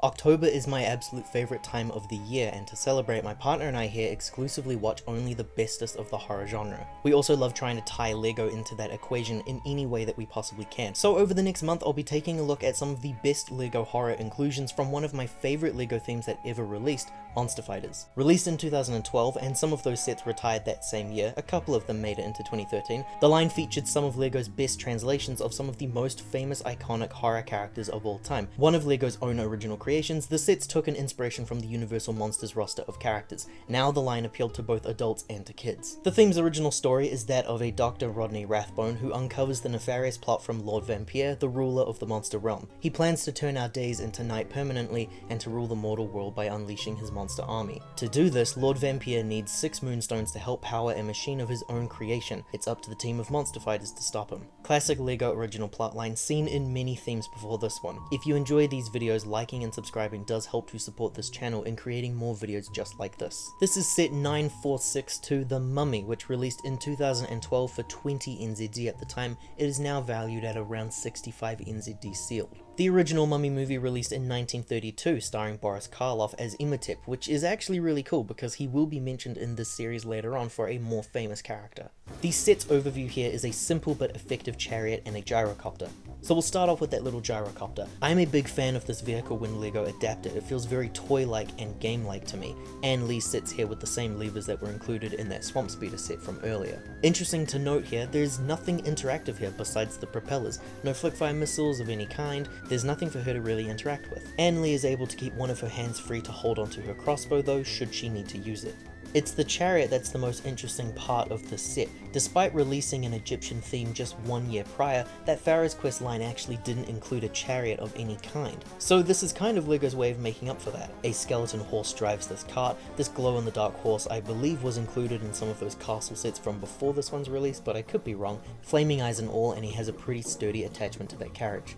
October is my absolute favorite time of the year, and to celebrate, my partner and I here exclusively watch only the bestest of the horror genre. We also love trying to tie LEGO into that equation in any way that we possibly can. So over the next month, I'll be taking a look at some of the best LEGO horror inclusions from one of my favorite LEGO themes that ever released, Monster Fighters. Released in 2012, and some of those sets retired that same year, a couple of them made it into 2013, the line featured some of LEGO's best translations of some of the most famous iconic horror characters of all time. One of LEGO's own original creations, the sets took an inspiration from the Universal Monsters roster of characters. Now the line appealed to both adults and to kids. The theme's original story is that of a Dr. Rodney Rathbone who uncovers the nefarious plot from Lord Vampire, the ruler of the monster realm. He plans to turn our days into night permanently and to rule the mortal world by unleashing his monster army. To do this, Lord Vampire needs 6 Moonstones to help power a machine of his own creation. It's up to the team of Monster Fighters to stop him. Classic LEGO original plotline seen in many themes before this one. If you enjoy these videos, liking and subscribing does help to support this channel in creating more videos just like this. This is set 9462, The Mummy, which released in 2012 for 20 NZD at the time. It is now valued at around 65 NZD sealed. The original Mummy movie released in 1932, starring Boris Karloff as Imhotep, which is actually really cool because he will be mentioned in this series later on for a more famous character. The set's overview here is a simple but effective chariot and a gyrocopter. So we'll start off with that little gyrocopter. I'm a big fan of this vehicle when LEGO adapted. It feels very toy-like and game-like to me. And Lee sits here with the same levers that were included in that Swamp Speeder set from earlier. Interesting to note here, there's nothing interactive here besides the propellers. No flickfire missiles of any kind, there's nothing for her to really interact with. And Lee is able to keep one of her hands free to hold onto her crossbow though, should she need to use it. It's the chariot that's the most interesting part of this set. Despite releasing an Egyptian theme just 1 year prior, that Pharaoh's Quest line actually didn't include a chariot of any kind. So this is kind of LEGO's way of making up for that. A skeleton horse drives this cart. This glow-in-the-dark horse I believe was included in some of those castle sets from before this one's released, but I could be wrong. Flaming eyes and all, and he has a pretty sturdy attachment to that carriage.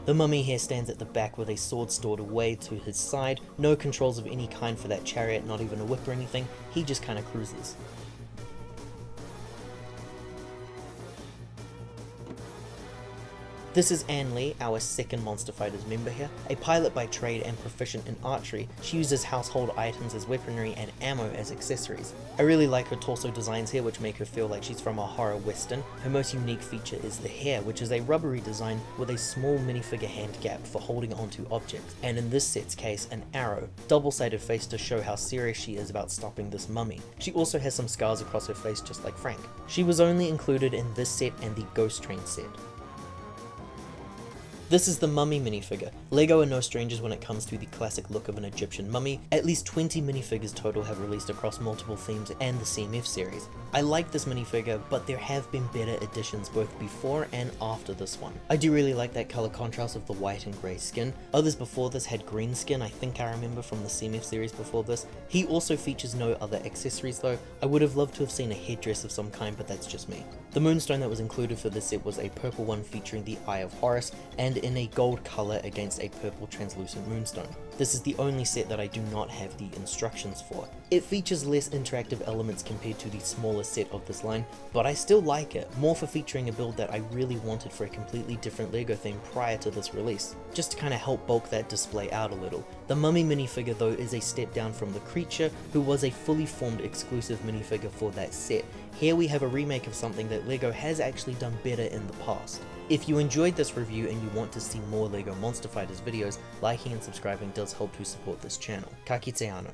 The mummy here stands at the back with a sword stored away to his side, no controls of any kind for that chariot, not even a whip or anything, he just kinda cruises. This is Ann Lee, our second Monster Fighters member here. A pilot by trade and proficient in archery, she uses household items as weaponry and ammo as accessories. I really like her torso designs here, which make her feel like she's from a horror western. Her most unique feature is the hair, which is a rubbery design with a small minifigure hand gap for holding onto objects, and in this set's case, an arrow. Double-sided face to show how serious she is about stopping this mummy. She also has some scars across her face just like Frank. She was only included in this set and the Ghost Train set. This is the Mummy minifigure. LEGO are no strangers when it comes to the classic look of an Egyptian mummy. At least 20 minifigures total have released across multiple themes and the CMF series. I like this minifigure, but there have been better additions both before and after this one. I do really like that color contrast of the white and grey skin. Others before this had green skin, I think I remember from the CMF series before this. He also features no other accessories though. I would have loved to have seen a headdress of some kind, but that's just me. The Moonstone that was included for this set was a purple one featuring the Eye of Horus, and in a gold color against a purple translucent moonstone. This is the only set that I do not have the instructions for. It features less interactive elements compared to the smaller set of this line, but I still like it, more for featuring a build that I really wanted for a completely different LEGO theme prior to this release, just to kind of help bulk that display out a little. The Mummy minifigure though is a step down from the Creature, who was a fully formed exclusive minifigure for that set. Here we have a remake of something that LEGO has actually done better in the past. If you enjoyed this review and you want to see more LEGO Monster Fighters videos, liking and subscribing does help to support this channel. Ka kite anō.